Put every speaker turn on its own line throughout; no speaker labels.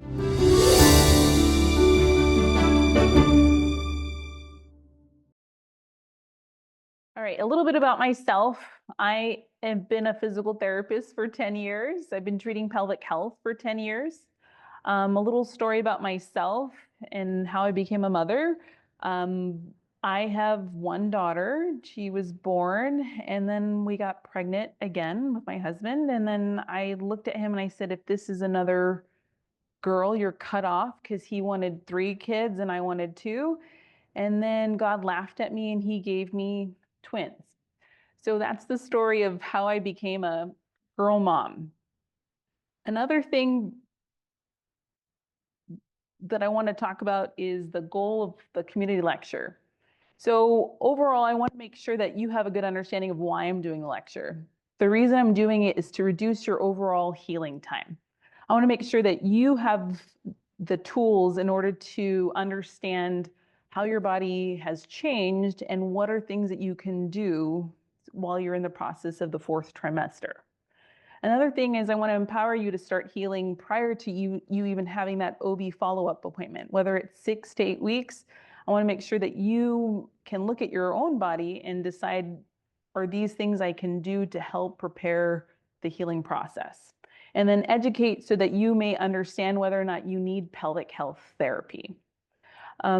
All right, a little bit about myself. I have been a physical therapist for 10 years. I've been treating pelvic health for 10 years. A little story about myself and how I became a mother. Um, I have one daughter. She was born, and then we got pregnant again with my husband. And then I looked at him and I said, if this is another girl, you're cut off, because he wanted 3 kids and I wanted 2. And then God laughed at me and he gave me twins. So that's the story of how I became a girl mom. Another thing that I want to talk about is the goal of the community lecture. So overall, I want to make sure that you have a good understanding of why I'm doing the lecture. The reason I'm doing it is to reduce your overall healing time. I want to make sure that you have the tools in order to understand how your body has changed and what are things that you can do while you're in the process of the 4th trimester. Another thing is I want to empower you to start healing prior to you even having that OB follow-up appointment, whether it's 6 to 8 weeks. I want to make sure that you can look at your own body and decide, are these things I can do to help prepare the healing process? And then educate so that you may understand whether or not you need pelvic health therapy.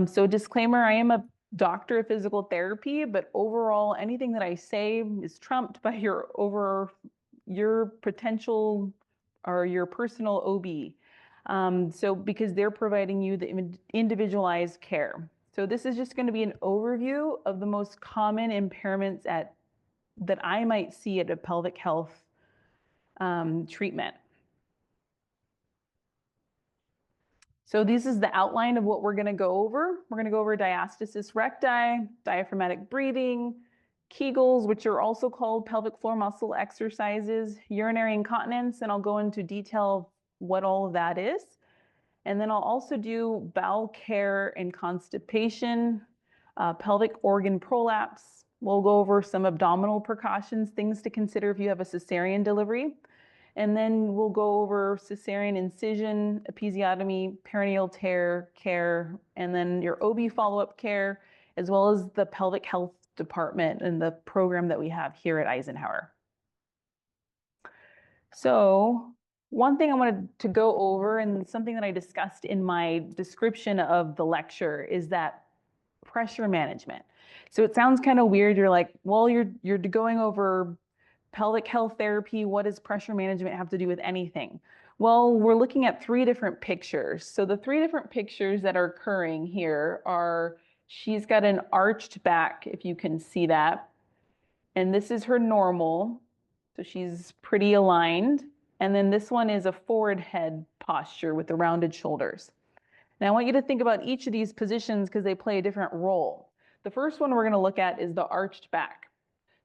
So disclaimer, I am a doctor of physical therapy, but overall, anything that I say is trumped by your potential or your personal OB. So because they're providing you the individualized care. So this is just going to be an overview of the most common impairments that I might see at a pelvic health treatment. So this is the outline of what we're going to go over. We're going to go over diastasis recti, diaphragmatic breathing, Kegels, which are also called pelvic floor muscle exercises, urinary incontinence, and I'll go into detail what all of that is. And then I'll also do bowel care and constipation, pelvic organ prolapse. We'll go over some abdominal precautions, things to consider if you have a cesarean delivery. And then we'll go over cesarean incision, episiotomy, perineal tear care, and then your OB follow-up care, as well as the pelvic health department and the program that we have here at Eisenhower. So one thing I wanted to go over, and something that I discussed in my description of the lecture, is that pressure management. So it sounds kind of weird. You're like, well, you're going over pelvic health therapy. What does pressure management have to do with anything? Well, we're looking at 3 different pictures. So the 3 different pictures that are occurring here are, she's got an arched back, if you can see that. And this is her normal. So she's pretty aligned. And then this one is a forward head posture with the rounded shoulders. Now I want you to think about each of these positions because they play a different role. The first one we're going to look at is the arched back.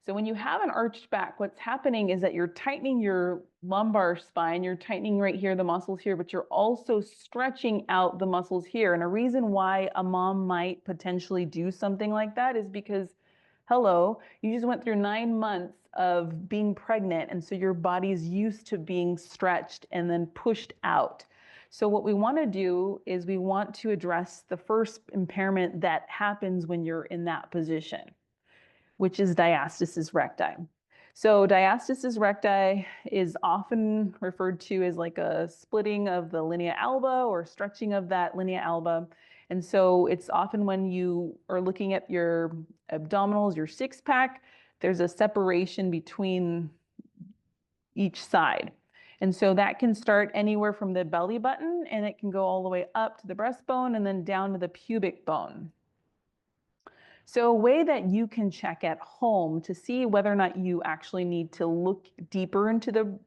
So when you have an arched back, what's happening is that you're tightening your lumbar spine, you're tightening right here, the muscles here, but you're also stretching out the muscles here. And a reason why a mom might potentially do something like that is because, hello, you just went through 9 months of being pregnant, and so your body's used to being stretched and then pushed out. So what we want to do is we want to address the first impairment that happens when you're in that position, which is diastasis recti. So diastasis recti is often referred to as like a splitting of the linea alba or stretching of that linea alba. And so it's often when you are looking at your abdominals, your 6-pack, there's a separation between each side. And so that can start anywhere from the belly button, and it can go all the way up to the breastbone and then down to the pubic bone. So a way that you can check at home to see whether or not you actually need to look deeper into the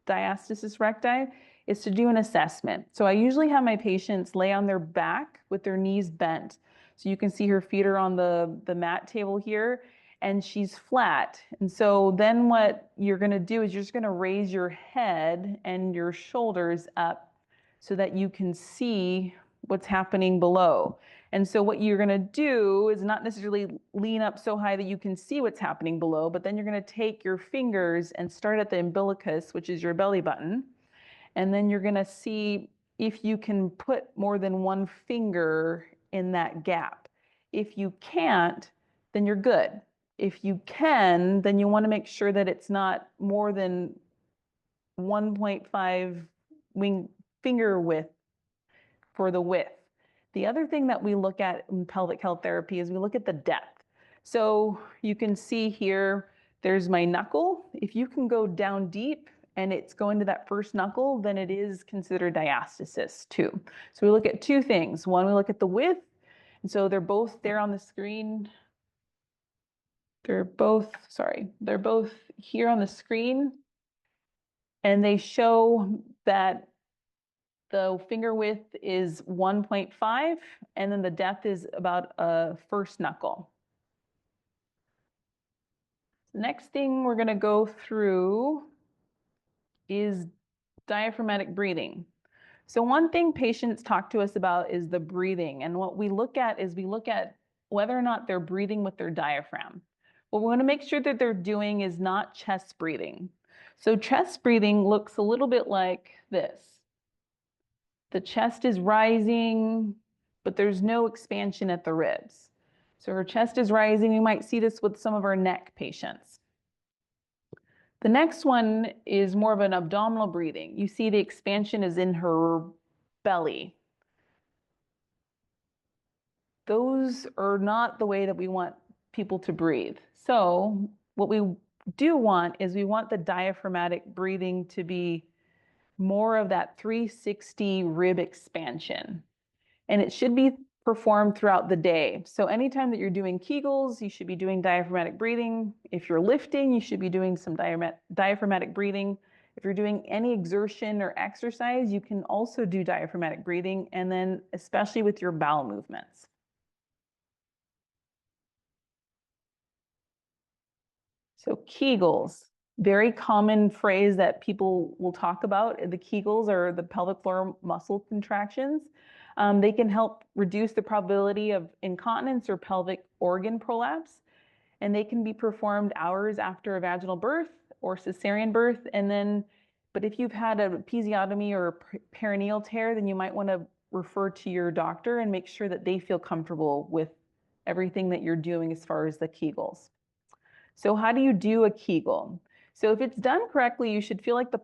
diastasis recti is to do an assessment. So I usually have my patients lay on their back with their knees bent. So you can see her feet are on the mat table here, and she's flat. And so then what you're going to do is you're just going to raise your head and your shoulders up so that you can see what's happening below. And so what you're going to do is not necessarily lean up so high that you can see what's happening below, but then you're going to take your fingers and start at the umbilicus, which is your belly button. And then you're going to see if you can put more than one finger in that gap. If you can't, then you're good. If you can, then you want to make sure that it's not more than 1.5 finger width for the width. The other thing that we look at in pelvic health therapy is we look at the depth. So you can see here, there's my knuckle. If you can go down deep and it's going to that first knuckle, then it is considered diastasis too. So we look at two things. One, we look at the width. And so they're both there on the screen. They're both here on the screen. And they show that the finger width is 1.5, and then the depth is about a first knuckle. The next thing we're going to go through is diaphragmatic breathing. So one thing patients talk to us about is the breathing. And what we look at is we look at whether or not they're breathing with their diaphragm. What we want to make sure that they're doing is not chest breathing. So chest breathing looks a little bit like this. The chest is rising, but there's no expansion at the ribs. So her chest is rising. You might see this with some of our neck patients. The next one is more of an abdominal breathing. You see the expansion is in her belly. Those are not the way that we want people to breathe. So what we do want is we want the diaphragmatic breathing to be more of that 360 rib expansion. And it should be performed throughout the day. So anytime that you're doing Kegels, you should be doing diaphragmatic breathing. If you're lifting, you should be doing some diaphragmatic breathing. If you're doing any exertion or exercise, you can also do diaphragmatic breathing, and then especially with your bowel movements. So Kegels, very common phrase that people will talk about. The Kegels are the pelvic floor muscle contractions. They can help reduce the probability of incontinence or pelvic organ prolapse, and they can be performed hours after a vaginal birth or cesarean birth. But if you've had a episiotomy or a perineal tear, then you might want to refer to your doctor and make sure that they feel comfortable with everything that you're doing as far as the Kegels. So how do you do a Kegel? So if it's done correctly, you should feel like the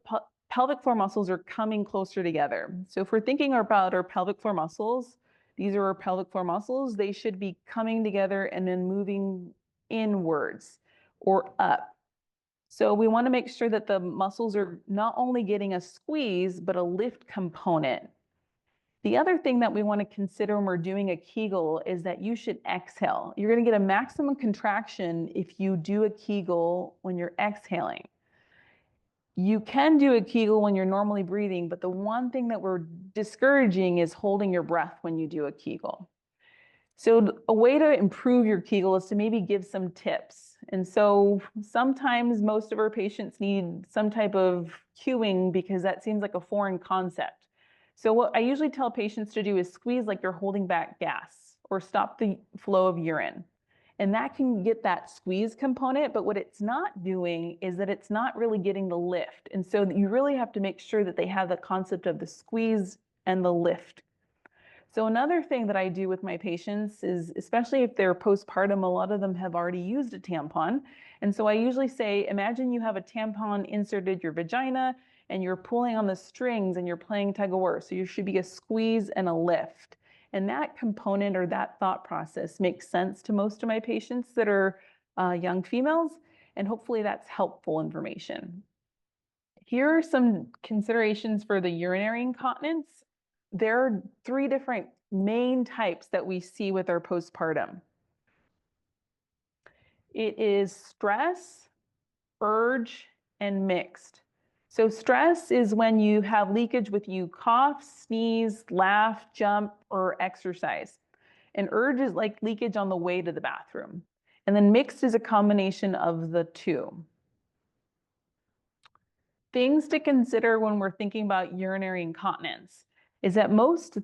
pelvic floor muscles are coming closer together. So if we're thinking about our pelvic floor muscles, these are our pelvic floor muscles, they should be coming together and then moving inwards or up. So we want to make sure that the muscles are not only getting a squeeze, but a lift component. The other thing that we want to consider when we're doing a Kegel is that you should exhale. You're going to get a maximum contraction if you do a Kegel when you're exhaling. You can do a Kegel when you're normally breathing, but the one thing that we're discouraging is holding your breath when you do a Kegel. So a way to improve your Kegel is to maybe give some tips. And so sometimes most of our patients need some type of cueing because that seems like a foreign concept. So what I usually tell patients to do is squeeze like you're holding back gas or stop the flow of urine. And that can get that squeeze component, but what it's not doing is that it's not really getting the lift. And so you really have to make sure that they have the concept of the squeeze and the lift. So another thing that I do with my patients is, especially if they're postpartum, a lot of them have already used a tampon. And so I usually say, imagine you have a tampon inserted your vagina and you're pulling on the strings and you're playing tug of war. So you should be a squeeze and a lift. And that component or that thought process makes sense to most of my patients that are young females. And hopefully that's helpful information. Here are some considerations for the urinary incontinence. There are 3 different main types that we see with our postpartum. It is stress, urge, and mixed. So stress is when you have leakage with you cough, sneeze, laugh, jump, or exercise. And urge is like leakage on the way to the bathroom. And then mixed is a combination of the two. Things to consider when we're thinking about urinary incontinence is that most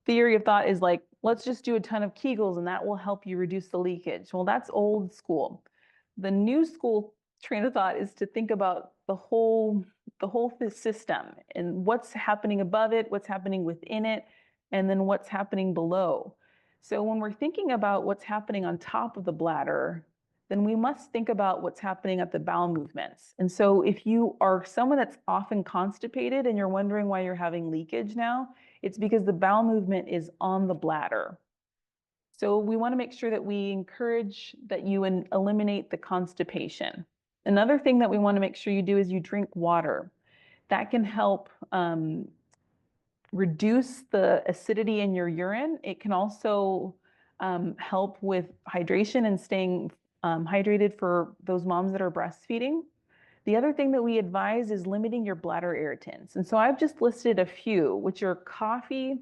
theory of thought is like, let's just do a ton of Kegels and that will help you reduce the leakage. Well, that's old school. The new school train of thought is to think about the whole system and what's happening above it, what's happening within it, and then what's happening below. So when we're thinking about what's happening on top of the bladder, then we must think about what's happening at the bowel movements. And so if you are someone that's often constipated and you're wondering why you're having leakage now, it's because the bowel movement is on the bladder. So we want to make sure that we encourage that you eliminate the constipation. Another thing that we want to make sure you do is you drink water. That can help reduce the acidity in your urine. It can also help with hydration and staying hydrated for those moms that are breastfeeding. The other thing that we advise is limiting your bladder irritants. And so I've just listed a few, which are coffee,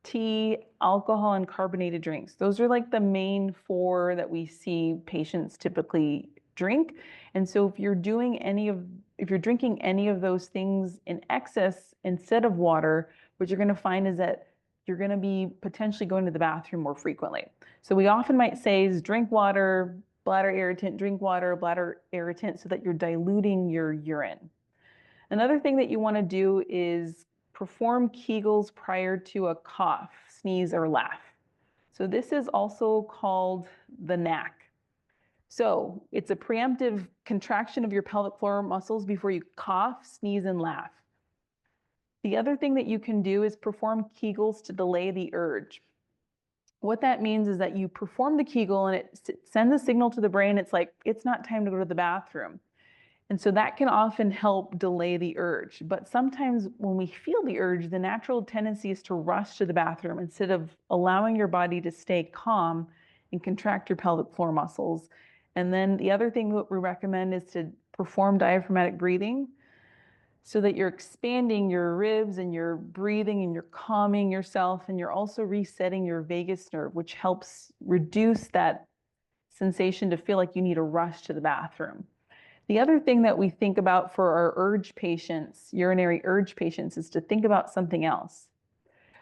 tea, alcohol, and carbonated drinks. Those are like the main four that we see patients typically drink. And so if you're drinking any of those things in excess instead of water, what you're going to find is that you're going to be potentially going to the bathroom more frequently. So we often might say is drink water, bladder irritant, drink water, bladder irritant, so that you're diluting your urine. Another thing that you want to do is perform Kegels prior to a cough, sneeze, or laugh. So this is also called the knack. So it's a preemptive contraction of your pelvic floor muscles before you cough, sneeze, and laugh. The other thing that you can do is perform Kegels to delay the urge. What that means is that you perform the Kegel and it sends a signal to the brain. It's like, it's not time to go to the bathroom. And so that can often help delay the urge. But sometimes when we feel the urge, the natural tendency is to rush to the bathroom instead of allowing your body to stay calm and contract your pelvic floor muscles. And then the other thing that we recommend is to perform diaphragmatic breathing so that you're expanding your ribs and you're breathing and you're calming yourself and you're also resetting your vagus nerve, which helps reduce that sensation to feel like you need to rush to the bathroom. The other thing that we think about for our urge patients, urinary urge patients, is to think about something else.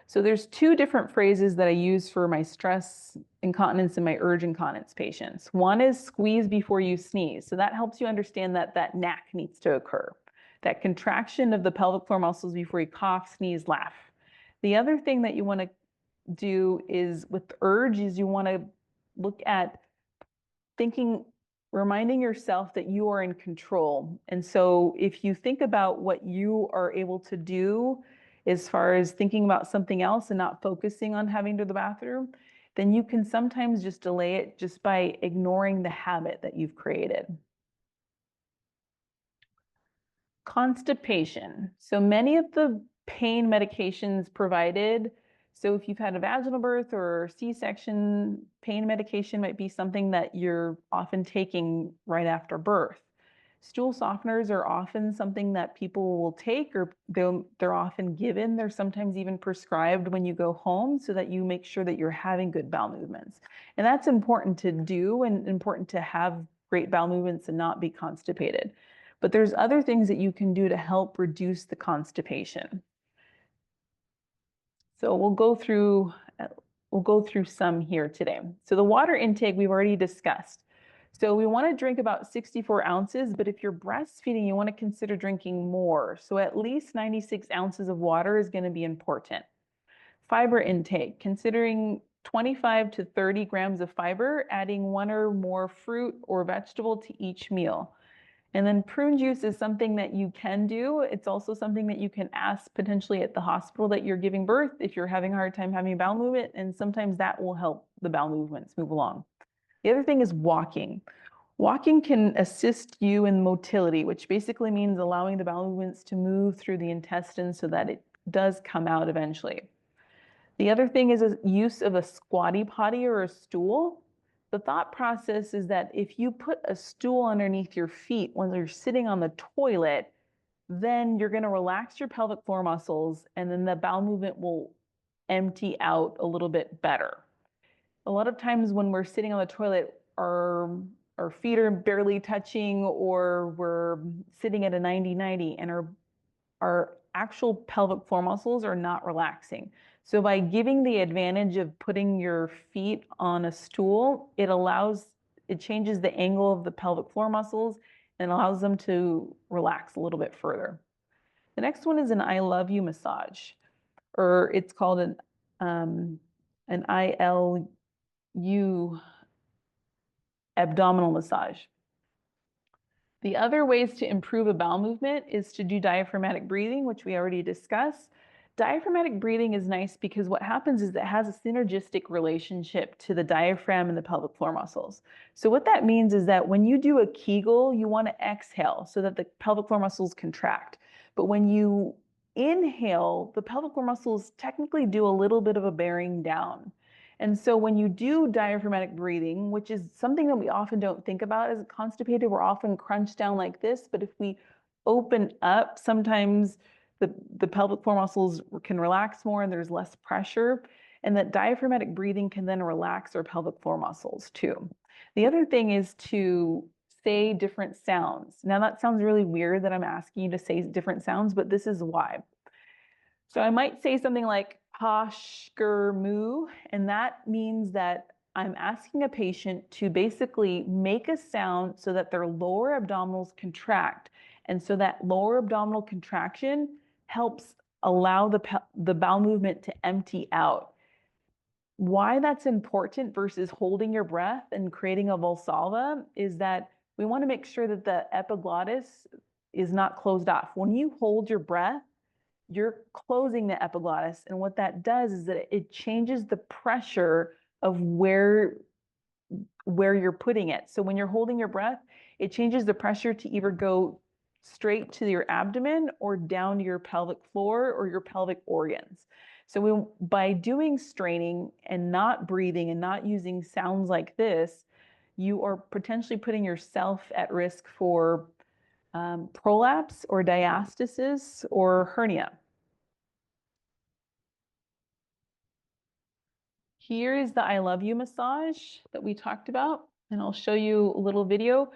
So there's two different phrases that I use for my stress incontinence and my urge incontinence patients. One is squeeze before you sneeze. So that helps you understand that that knack needs to occur, that contraction of the pelvic floor muscles before you cough, sneeze, laugh. The other thing that you want to do is with urge is you want to look at reminding yourself that you are in control. And so if you think about what you are able to do as far as thinking about something else and not focusing on having to the bathroom, then you can sometimes just delay it just by ignoring the habit that you've created. Constipation. So many of the pain medications provided, so if you've had a vaginal birth or C-section, pain medication might be something that you're often taking right after birth. Stool softeners are often something that people will take or they're often given. They're sometimes even prescribed when you go home so that you make sure that you're having good bowel movements. And that's important to do and important to have great bowel movements and not be constipated. But there's other things that you can do to help reduce the constipation. So we'll go through some here today. So the water intake we've already discussed. So we want to drink about 64 ounces, but if you're breastfeeding, you want to consider drinking more. So at least 96 ounces of water is going to be important. Fiber intake, considering 25 to 30 grams of fiber, adding one or more fruit or vegetable to each meal. And then prune juice is something that you can do. It's also something that you can ask potentially at the hospital that you're giving birth if you're having a hard time having a bowel movement, and sometimes that will help the bowel movements move along. The other thing is walking. Walking can assist you in motility, which basically means allowing the bowel movements to move through the intestines so that it does come out eventually. The other thing is a use of a squatty potty or a stool. The thought process is that if you put a stool underneath your feet when you're sitting on the toilet, then you're going to relax your pelvic floor muscles and then the bowel movement will empty out a little bit better. A lot of times when we're sitting on the toilet, our feet are barely touching or we're sitting at a 90-90 and our actual pelvic floor muscles are not relaxing. So by giving the advantage of putting your feet on a stool, it changes the angle of the pelvic floor muscles and allows them to relax a little bit further. The next one is an I love you massage, or it's called an ILU abdominal massage. The other ways to improve a bowel movement is to do diaphragmatic breathing, which we already discussed. Diaphragmatic breathing is nice because what happens is it has a synergistic relationship to the diaphragm and the pelvic floor muscles. So what that means is that when you do a Kegel, you want to exhale so that the pelvic floor muscles contract. But when you inhale, the pelvic floor muscles technically do a little bit of a bearing down. And so when you do diaphragmatic breathing, which is something that we often don't think about as constipated, we're often crunched down like this. But if we open up, sometimes the pelvic floor muscles can relax more and there's less pressure. And that diaphragmatic breathing can then relax our pelvic floor muscles too. The other thing is to say different sounds. Now that sounds really weird that I'm asking you to say different sounds, but this is why. So I might say something like Hoshker moo, and that means that I'm asking a patient to basically make a sound so that their lower abdominals contract. And so that lower abdominal contraction helps allow the bowel movement to empty out. Why that's important versus holding your breath and creating a Valsalva is that we want to make sure that the epiglottis is not closed off. When you hold your breath, you're closing the epiglottis. And what that does is that it changes the pressure of where you're putting it. So when you're holding your breath, it changes the pressure to either go straight to your abdomen or down to your pelvic floor or your pelvic organs. So by doing straining and not breathing and not using sounds like this, you are potentially putting yourself at risk for prolapse or diastasis or hernia. Here is the I love you massage that we talked about, and I'll show you a little video.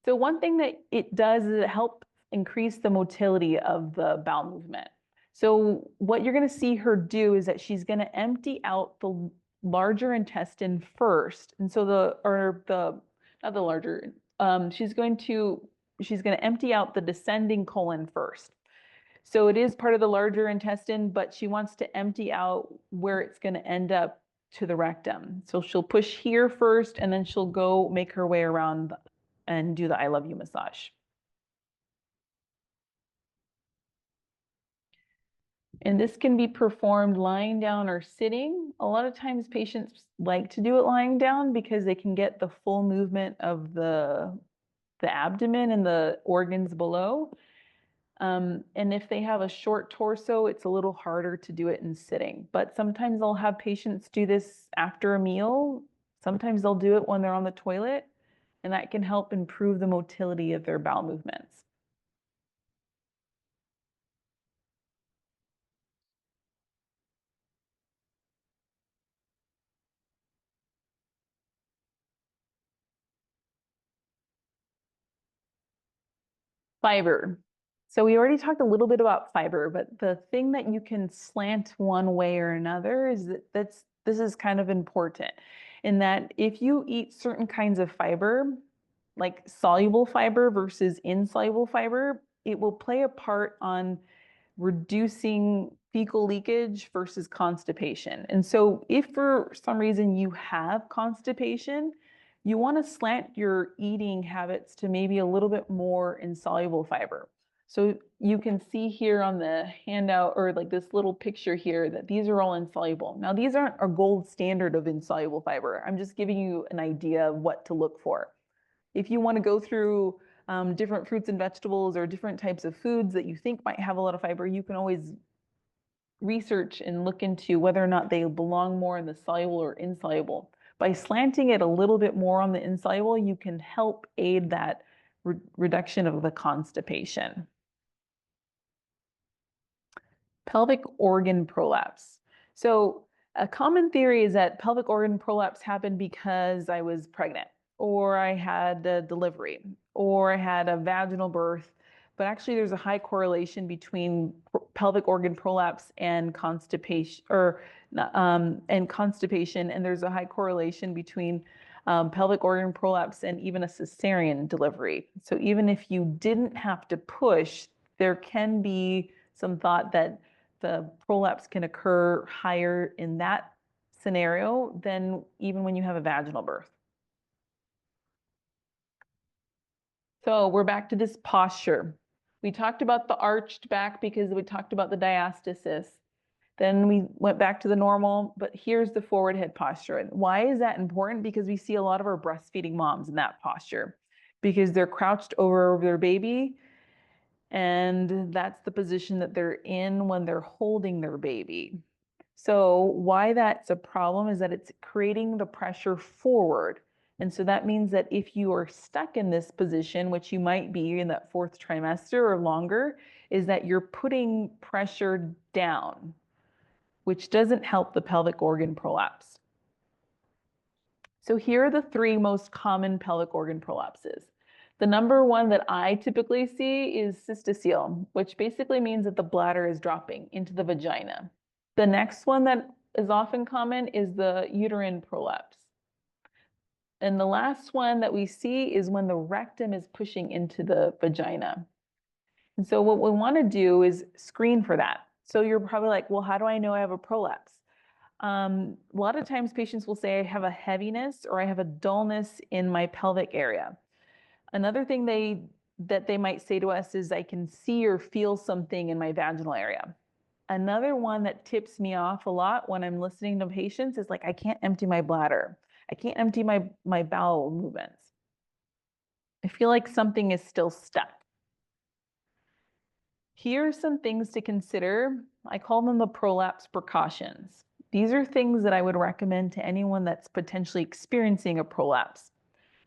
So one thing that it does is it helps increase the motility of the bowel movement. So what you're going to see her do is that she's going to empty out the larger intestine first. And so not the larger, she's going to empty out the descending colon first. So it is part of the larger intestine, but she wants to empty out where it's going to end up to the rectum. So she'll push here first, and then she'll go make her way around and do the I love you massage. And this can be performed lying down or sitting. A lot of times patients like to do it lying down because they can get the full movement of the abdomen and the organs below. And if they have a short torso, it's a little harder to do it in sitting. But sometimes I'll have patients do this after a meal. Sometimes they'll do it when they're on the toilet, and that can help improve the motility of their bowel movements. Fiber. So we already talked a little bit about fiber, but the thing that you can slant one way or another is that this is kind of important in that if you eat certain kinds of fiber, like soluble fiber versus insoluble fiber, it will play a part on reducing fecal leakage versus constipation. And so if for some reason you have constipation, you want to slant your eating habits to maybe a little bit more insoluble fiber. So you can see here on the handout or like this little picture here that these are all insoluble. Now these aren't a gold standard of insoluble fiber. I'm just giving you an idea of what to look for. If you want to go through different fruits and vegetables or different types of foods that you think might have a lot of fiber, you can always research and look into whether or not they belong more in the soluble or insoluble. By slanting it a little bit more on the insoluble, you can help aid that reduction of the constipation. Pelvic organ prolapse. So a common theory is that pelvic organ prolapse happened because I was pregnant, or I had a delivery, or I had a vaginal birth. But actually, there's a high correlation between pelvic organ prolapse and constipation, and there's a high correlation between pelvic organ prolapse and even a cesarean delivery. So even if you didn't have to push, there can be some thought that the prolapse can occur higher in that scenario than even when you have a vaginal birth. So we're back to this posture. We talked about the arched back because we talked about the diastasis. Then we went back to the normal, but here's the forward head posture. And why is that important? Because we see a lot of our breastfeeding moms in that posture because they're crouched over their baby, and that's the position that they're in when they're holding their baby. So why that's a problem is that it's creating the pressure forward. And so that means that if you are stuck in this position, which you might be in that fourth trimester or longer, is that you're putting pressure down, which doesn't help the pelvic organ prolapse. So here are the three most common pelvic organ prolapses. The number one that I typically see is cystocele, which basically means that the bladder is dropping into the vagina. The next one that is often common is the uterine prolapse. And the last one that we see is when the rectum is pushing into the vagina. And so what we want to do is screen for that. So you're probably like, well, how do I know I have a prolapse? A lot of times patients will say I have a heaviness or I have a dullness in my pelvic area. Another thing that they might say to us is I can see or feel something in my vaginal area. Another one that tips me off a lot when I'm listening to patients is like, I can't empty my bladder. I can't empty my bowel movements. I feel like something is still stuck. Here are some things to consider. I call them the prolapse precautions. These are things that I would recommend to anyone that's potentially experiencing a prolapse.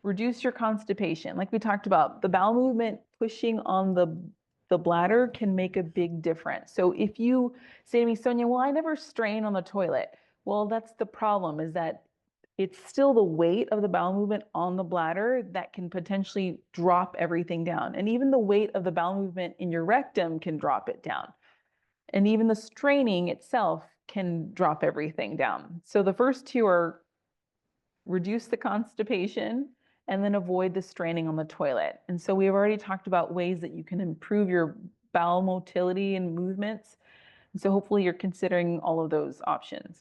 Reduce your constipation. Like we talked about, the bowel movement pushing on the bladder can make a big difference. So if you say to me, Sonia, well, I never strain on the toilet. Well, that's the problem, is that it's still the weight of the bowel movement on the bladder that can potentially drop everything down. And even the weight of the bowel movement in your rectum can drop it down. And even the straining itself can drop everything down. So the first two are reduce the constipation and then avoid the straining on the toilet. And so we've already talked about ways that you can improve your bowel motility and movements. And so hopefully you're considering all of those options.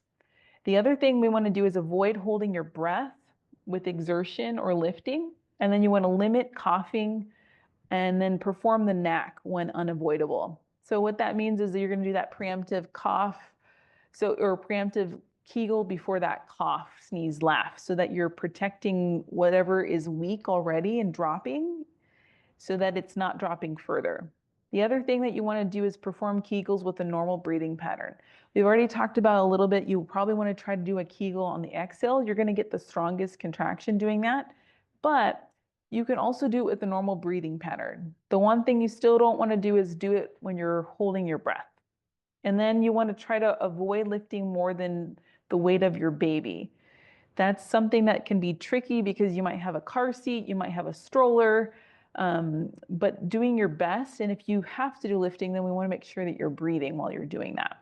The other thing we want to do is avoid holding your breath with exertion or lifting. And then you want to limit coughing and then perform the knack when unavoidable. So what that means is that you're going to do that preemptive cough, or preemptive Kegel before that cough, sneeze, laugh, so that you're protecting whatever is weak already and dropping so that it's not dropping further. The other thing that you want to do is perform Kegels with a normal breathing pattern. We've already talked about a little bit, you probably want to try to do a Kegel on the exhale. You're going to get the strongest contraction doing that, but you can also do it with a normal breathing pattern. The one thing you still don't want to do is do it when you're holding your breath. And then you want to try to avoid lifting more than the weight of your baby. That's something that can be tricky because you might have a car seat, you might have a stroller, but doing your best. And if you have to do lifting, then we want to make sure that you're breathing while you're doing that.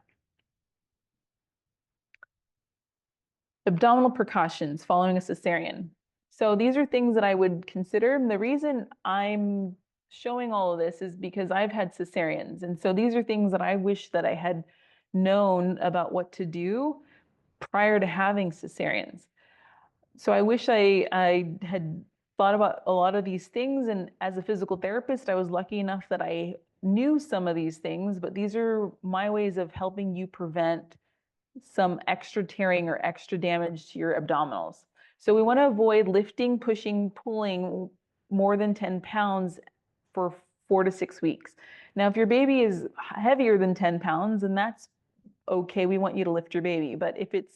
Abdominal precautions following a cesarean. So these are things that I would consider. And the reason I'm showing all of this is because I've had cesareans. And so these are things that I wish that I had known about what to do prior to having cesareans. So I wish I had thought about a lot of these things. And as a physical therapist, I was lucky enough that I knew some of these things, but these are my ways of helping you prevent some extra tearing or extra damage to your abdominals. So we want to avoid lifting, pushing, pulling more than 10 pounds for 4 to 6 weeks. Now, if your baby is heavier than 10 pounds, then that's okay. We want you to lift your baby. But if it's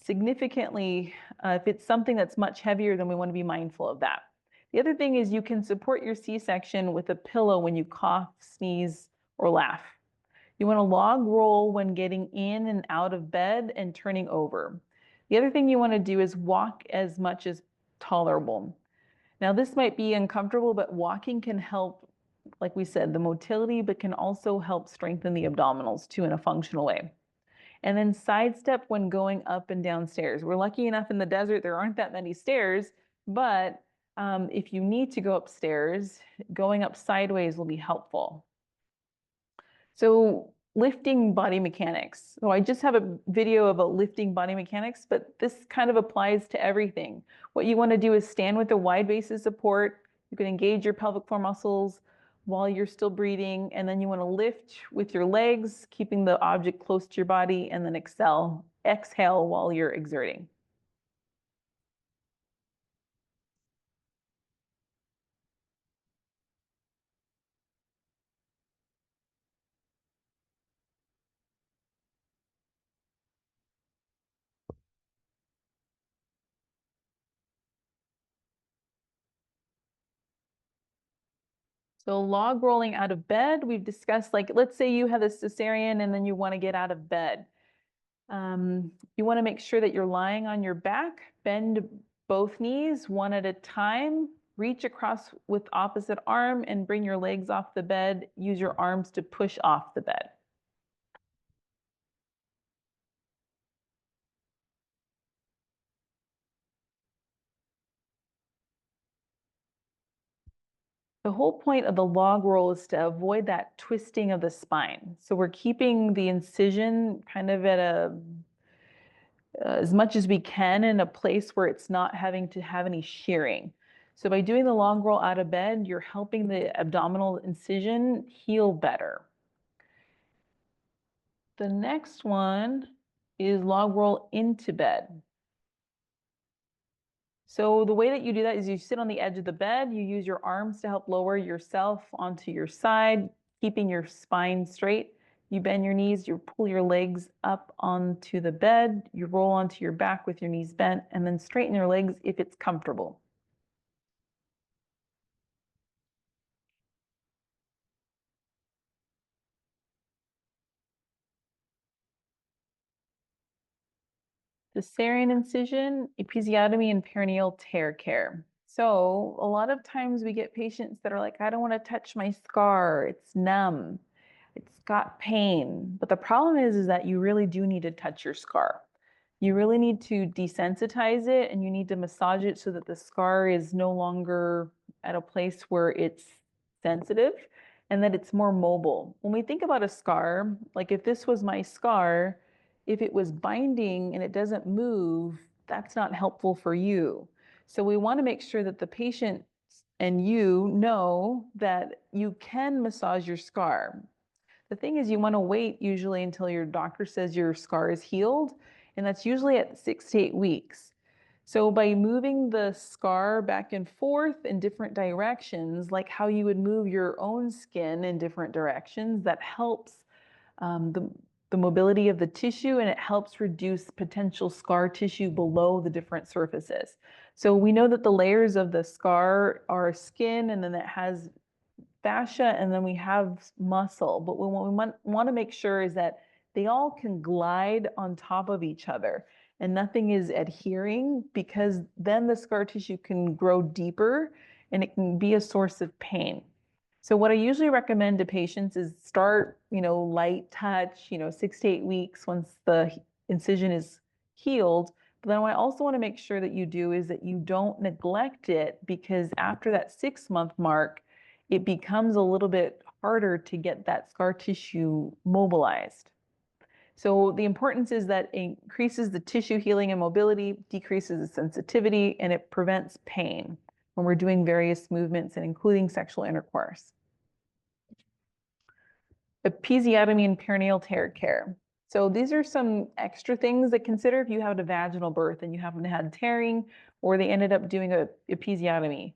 significantly, if it's something that's much heavier, then we want to be mindful of that. The other thing is you can support your C-section with a pillow when you cough, sneeze, or laugh. You want to log roll when getting in and out of bed and turning over. The other thing you want to do is walk as much as tolerable. Now, this might be uncomfortable, but walking can help, like we said, the motility, but can also help strengthen the abdominals too in a functional way. And then sidestep when going up and down stairs. We're lucky enough in the desert, there aren't that many stairs, but if you need to go upstairs, going up sideways will be helpful. So lifting body mechanics. So I just have a video about lifting body mechanics, but this kind of applies to everything. What you want to do is stand with a wide base of support. You can engage your pelvic floor muscles while you're still breathing. And then you want to lift with your legs, keeping the object close to your body, and then exhale while you're exerting. So log rolling out of bed, we've discussed, like, let's say you have a cesarean and then you want to get out of bed. You want to make sure that you're lying on your back, bend both knees one at a time, reach across with opposite arm and bring your legs off the bed. Use your arms to push off the bed. The whole point of the log roll is to avoid that twisting of the spine. So we're keeping the incision kind of at as much as we can in a place where it's not having to have any shearing. So by doing the log roll out of bed, you're helping the abdominal incision heal better. The next one is log roll into bed. So the way that you do that is you sit on the edge of the bed, you use your arms to help lower yourself onto your side, keeping your spine straight. You bend your knees, you pull your legs up onto the bed, you roll onto your back with your knees bent, and then straighten your legs if it's comfortable. Cesarean incision, episiotomy, and perineal tear care. So a lot of times we get patients that are like, I don't want to touch my scar. It's numb. It's got pain. But the problem is that you really do need to touch your scar. You really need to desensitize it and you need to massage it so that the scar is no longer at a place where it's sensitive and that it's more mobile. When we think about a scar, like if this was my scar, if it was binding and it doesn't move, that's not helpful for you. So we want to make sure that the patient and you know that you can massage your scar. The thing is, you want to wait usually until your doctor says your scar is healed, and that's usually at 6 to 8 weeks. So by moving the scar back and forth in different directions, like how you would move your own skin in different directions, that helps the mobility of the tissue and it helps reduce potential scar tissue below the different surfaces. So we know that the layers of the scar are skin and then it has fascia and then we have muscle. But what we want to make sure is that they all can glide on top of each other and nothing is adhering because then the scar tissue can grow deeper and it can be a source of pain. So what I usually recommend to patients is start, light touch, 6 to 8 weeks once the incision is healed. But then what I also want to make sure that you do is that you don't neglect it because after that 6 month mark, it becomes a little bit harder to get that scar tissue mobilized. So the importance is that it increases the tissue healing and mobility, decreases the sensitivity, and it prevents pain when we're doing various movements and including sexual intercourse. Episiotomy and perineal tear care. So these are some extra things to consider if you had a vaginal birth and you haven't had tearing or they ended up doing a episiotomy.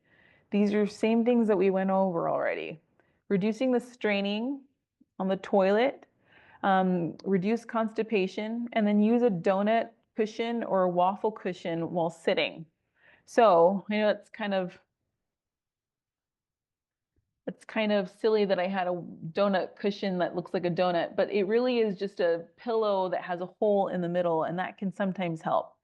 These are same things that we went over already. Reducing the straining on the toilet, reduce constipation, and then use a donut cushion or a waffle cushion while sitting. So, it's kind of silly that I had a donut cushion that looks like a donut, but it really is just a pillow that has a hole in the middle, and that can sometimes help.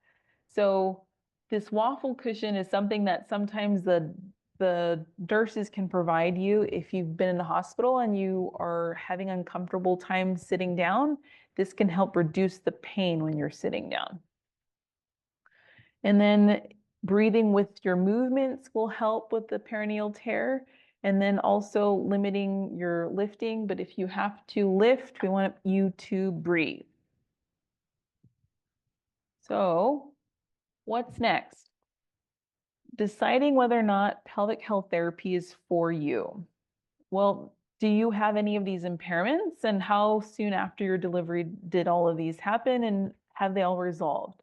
So this waffle cushion is something that sometimes the nurses can provide you if you've been in the hospital and you are having uncomfortable time sitting down. This can help reduce the pain when you're sitting down. And then breathing with your movements will help with the perineal tear. And then also limiting your lifting, but if you have to lift, we want you to breathe. So what's next? Deciding whether or not pelvic health therapy is for you. Well, do you have any of these impairments? And how soon after your delivery did all of these happen? And have they all resolved?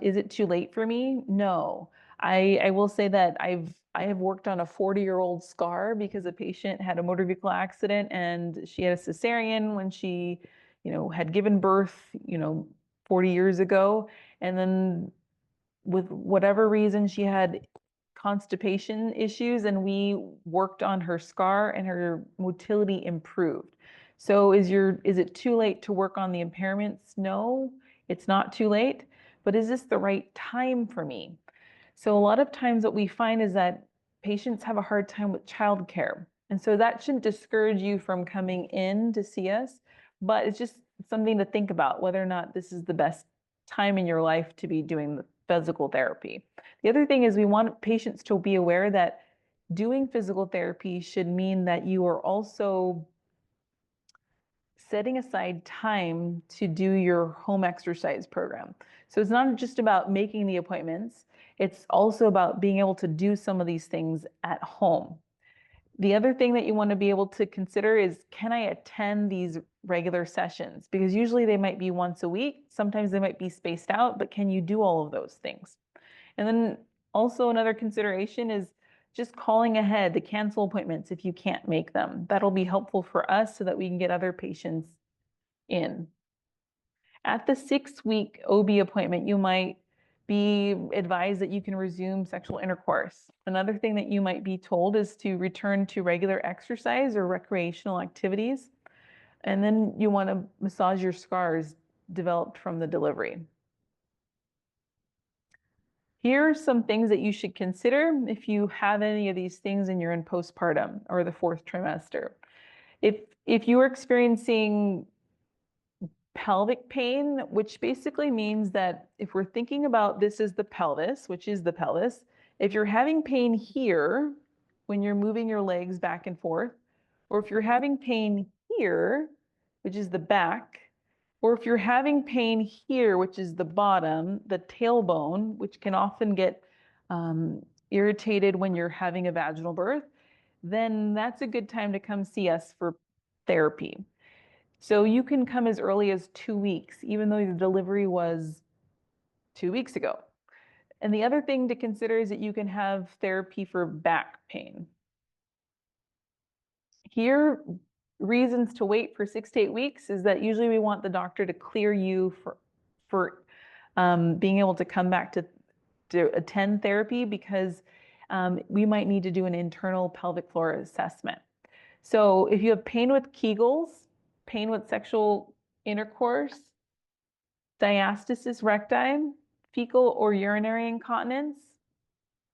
Is it too late for me? No. I will say that I have worked on a 40-year-old scar because a patient had a motor vehicle accident and she had a cesarean when she, had given birth, 40 years ago. And then with whatever reason, she had constipation issues, and we worked on her scar and her motility improved. So is it too late to work on the impairments? No, it's not too late, but is this the right time for me? So a lot of times what we find is that patients have a hard time with childcare. And so that shouldn't discourage you from coming in to see us, but it's just something to think about whether or not this is the best time in your life to be doing the physical therapy. The other thing is we want patients to be aware that doing physical therapy should mean that you are also setting aside time to do your home exercise program. So it's not just about making the appointments, it's also about being able to do some of these things at home. The other thing that you want to be able to consider is, can I attend these regular sessions? Because usually they might be once a week, sometimes they might be spaced out, but can you do all of those things? And then also another consideration is just calling ahead to cancel appointments if you can't make them. That'll be helpful for us so that we can get other patients in. At the 6-week OB appointment, you might be advised that you can resume sexual intercourse. Another thing that you might be told is to return to regular exercise or recreational activities. And then you want to massage your scars developed from the delivery. Here are some things that you should consider if you have any of these things and you're in postpartum or the 4th trimester. If you are experiencing pelvic pain, which basically means that if we're thinking about this as the pelvis, which is the pelvis, if you're having pain here when you're moving your legs back and forth, or if you're having pain here, which is the back, or if you're having pain here, which is the bottom, the tailbone, which can often get irritated when you're having a vaginal birth, then that's a good time to come see us for therapy. So you can come as early as 2 weeks, even though the delivery was 2 weeks ago. And the other thing to consider is that you can have therapy for back pain. Here, reasons to wait for 6 to 8 weeks is that usually we want the doctor to clear you for being able to come back to attend therapy because we might need to do an internal pelvic floor assessment. So if you have pain with Kegels, pain with sexual intercourse, diastasis recti, fecal or urinary incontinence,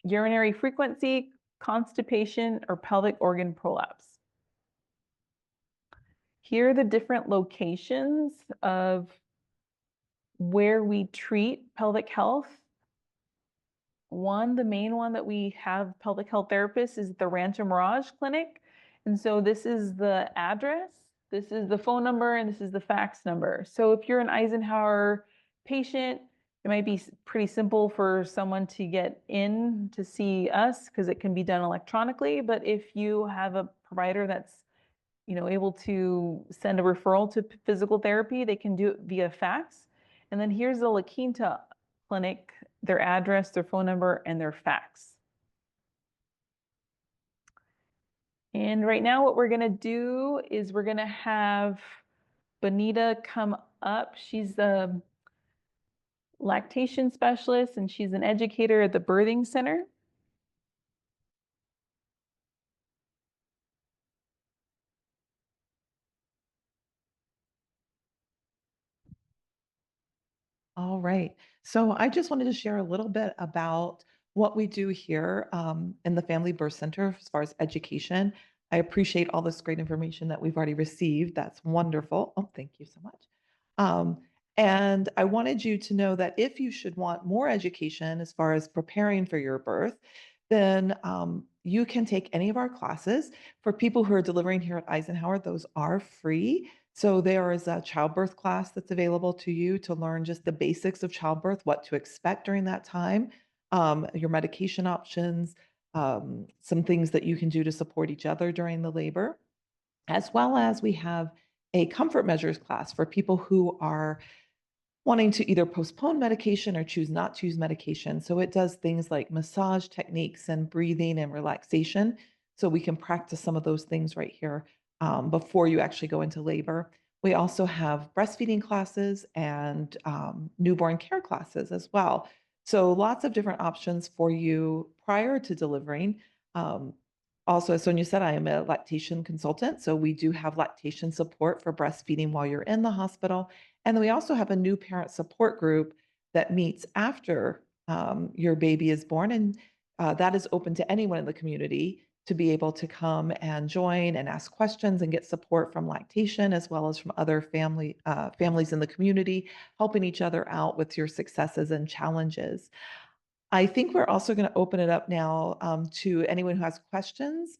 urinary frequency, constipation, or pelvic organ prolapse. Here are the different locations of where we treat pelvic health. The main one that we have pelvic health therapists is the Rancho Mirage Clinic. And so this is the address, this is the phone number, and this is the fax number. So if you're an Eisenhower patient, it might be pretty simple for someone to get in to see us because it can be done electronically. But if you have a provider that's able to send a referral to physical therapy, they can do it via fax. And then here's the La Quinta Clinic, their address, their phone number, and their fax. And right now what we're gonna do is we're gonna have Bonita come up. She's a lactation specialist and she's an educator at the birthing center.
All right. So I just wanted to share a little bit about what we do here in the Family Birth Center as far as education. I appreciate all this great information that we've already received. That's wonderful. Oh, thank you so much. Um, and I wanted you to know that if you should want more education as far as preparing for your birth, then you can take any of our classes. For people who are delivering here at Eisenhower, those are free. So there is a childbirth class that's available to you to learn just the basics of childbirth, what to expect during that time, your medication options, some things that you can do to support each other during the labor, as well as we have a comfort measures class for people who are wanting to either postpone medication or choose not to use medication. So it does things like massage techniques and breathing and relaxation. So we can practice some of those things right here before you actually go into labor. We also have breastfeeding classes and newborn care classes as well. So lots of different options for you prior to delivering. Um, Also, as Sonia said, I am a lactation consultant. So we do have lactation support for breastfeeding while you're in the hospital. And then we also have a new parent support group that meets after your baby is born. And that is open to anyone in the community to be able to come and join and ask questions and get support from lactation as well as from other families in the community, helping each other out with your successes and challenges. I think we're also going to open it up now to anyone who has questions,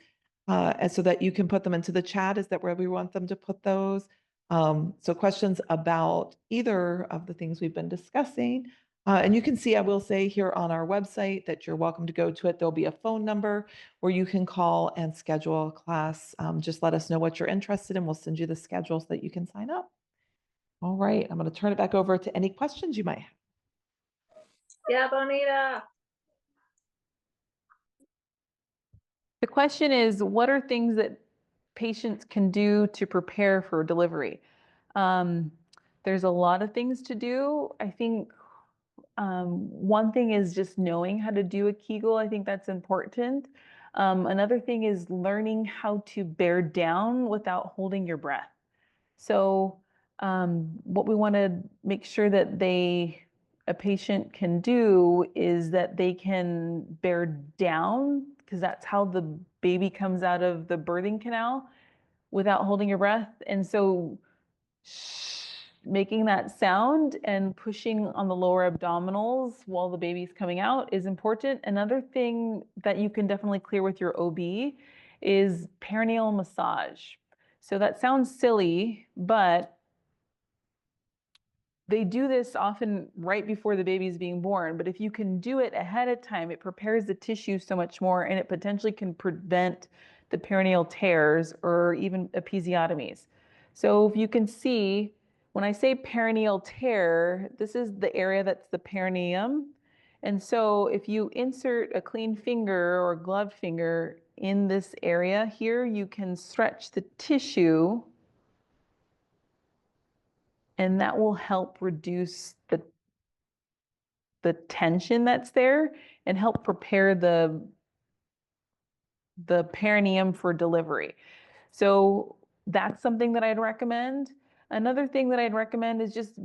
and so that you can put them into the chat. Is that where we want them to put those? So questions about either of the things we've been discussing. And you can see, I will say here on our website that you're welcome to go to it. There'll be a phone number where you can call and schedule a class. Just let us know what you're interested in. We'll send you the schedule so that you can sign up. All right, I'm going to turn it back over to any questions you might have.
Yeah, Bonita.
The question is, what are things that patients can do to prepare for delivery? There's a lot of things to do. I think one thing is just knowing how to do a Kegel. I think that's important. Another thing is learning how to bear down without holding your breath. So what we want to make sure that a patient can do is that they can bear down, because that's how the baby comes out of the birthing canal without holding your breath. And so making that sound and pushing on the lower abdominals while the baby's coming out is important. Another thing that you can definitely clear with your OB is perineal massage. So that sounds silly, but they do this often right before the baby is being born. But if you can do it ahead of time, it prepares the tissue so much more, and it potentially can prevent the perineal tears or even episiotomies. So if you can see, when I say perineal tear, this is the area that's the perineum. And so if you insert a clean finger or gloved finger in this area here, you can stretch the tissue, and that will help reduce the tension that's there and help prepare the perineum for delivery. So that's something that I'd recommend. Another thing that I'd recommend is just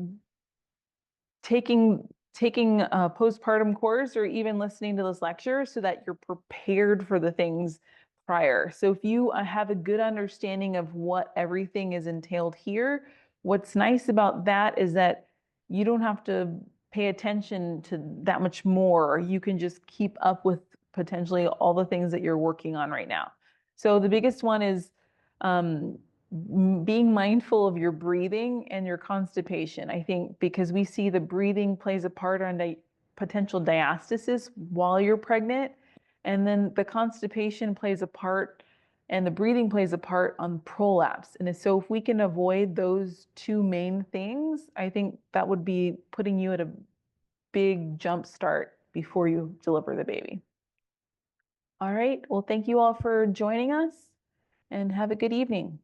taking a postpartum course or even listening to this lecture so that you're prepared for the things prior. So if you have a good understanding of what everything is entailed here, what's nice about that is that you don't have to pay attention to that much more. You can just keep up with potentially all the things that you're working on right now. So the biggest one is being mindful of your breathing and your constipation. I think because we see the breathing plays a part on potential diastasis while you're pregnant, and then the constipation plays a part and the breathing plays a part on prolapse. And so if we can avoid those two main things, I think that would be putting you at a big jump start before you deliver the baby. All right, well, thank you all for joining us and have a good evening.